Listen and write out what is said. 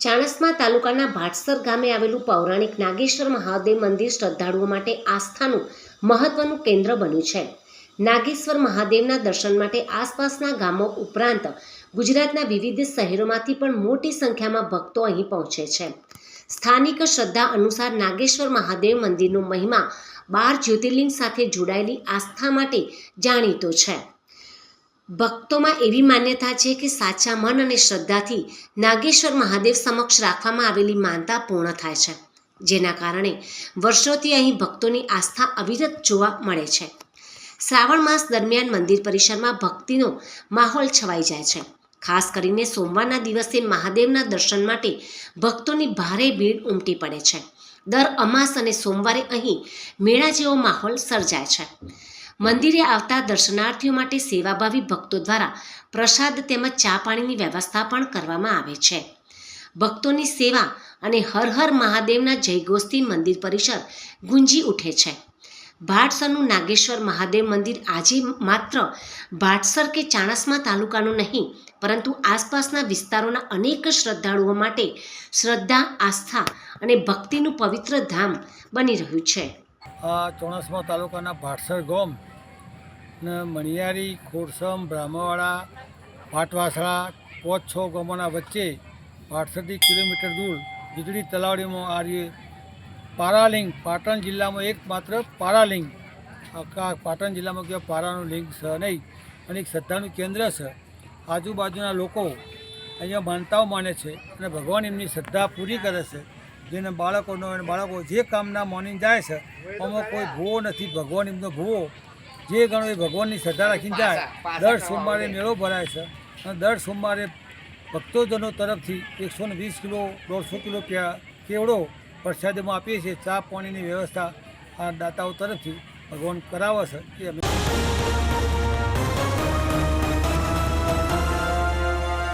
ચાણસ્મા તાલુકાના ભાટસર ગામે આવેલું પૌરાણિક નાગેશ્વર મહાદેવ મંદિર શ્રદ્ધાળુઓ માટે આસ્થાનું મહત્વનું કેન્દ્ર બન્યું છે. નાગેશ્વર મહાદેવના દર્શન માટે આસપાસના ગામો ઉપરાંત ગુજરાતના વિવિધ શહેરોમાંથી પણ મોટી સંખ્યામાં ભક્તો અહીં પહોંચે છે. સ્થાનિક શ્રદ્ધા અનુસાર નાગેશ્વર મહાદેવ મંદિરનો મહિમા 12 જ્યોતિર્લિંગ સાથે જોડાયેલી આસ્થા માટે જાણીતો છે. ભક્તોમાં એવી માન્યતા છે કે સાચા મન અને શ્રદ્ધાથી નાગેશ્વર મહાદેવ સમક્ષ રાખવામાં આવેલી માનતા પૂર્ણ થાય છે, જેના કારણે વર્ષોથી અહીં ભક્તોની આસ્થા અવિરત જોવા મળે છે. શ્રાવણ માસ દરમિયાન મંદિર પરિસરમાં ભક્તિનો માહોલ છવાઈ જાય છે. ખાસ કરીને સોમવારના દિવસે મહાદેવના દર્શન માટે ભક્તોની ભારે ભીડ ઉમટી પડે છે. દર અમાસ અને સોમવારે અહીં મેળા જેવો માહોલ સર્જાય છે. મંદિરે આવતા દર્શનાર્થીઓ માટે સેવાભાવી ભક્તો દ્વારા પ્રસાદ તેમજ ચા પાણીની વ્યવસ્થા પણ કરવામાં આવે છે. ભક્તોની સેવા અને હર હર મહાદેવના જયઘોષથી મંદિર પરિસર ગુંજી ઉઠે છે. ભાટસરનું નાગેશ્વર મહાદેવ મંદિર આજે માત્ર ભાટસર કે ચાણસ્મા તાલુકાનું નહીં, પરંતુ આસપાસના વિસ્તારોના અનેક શ્રદ્ધાળુઓ માટે શ્રદ્ધા, આસ્થા અને ભક્તિનું પવિત્ર ધામ બની રહ્યું છે. આ ચાણસ્મા તાલુકાના ભાટસર ગામ ને મણિયારી, ખોરસમ, બ્રાહ્મણવાડા, ભાટવાસળા 5-6 ગામોના વચ્ચે 68 કિલોમીટર દૂર વીજળી તલાવડીમાં આ પારાલિંગ, પાટણ જિલ્લામાં એકમાત્ર પારાલિંગ, આખા પાટણ જિલ્લામાં કહેવાય પારાનું લિંગ છે નહીં, અને એક શ્રદ્ધાનું કેન્દ્ર છે. આજુબાજુના લોકો અહીંયા માનતાઓ માને છે અને ભગવાન એમની શ્રદ્ધા પૂરી કરે છે. જેને બાળકોનો અને બાળકો જે કામના માનીને જાય છે, આમાં કોઈ ભૂવો નથી. ભગવાન એમનો ભૂવો જે ગણો એ ભગવાનની શ્રદ્ધા રાખીને જાય. દર સોમવારે મેળો ભરાય છે અને દર સોમવારે ભક્તોજનો તરફથી 120 કિલો 150 કિલો કેવડો પ્રસાદમાં આપીએ છીએ. ચા પાણીની વ્યવસ્થા આ દાતાઓ તરફથી ભગવાન કરાવે છે એ અમે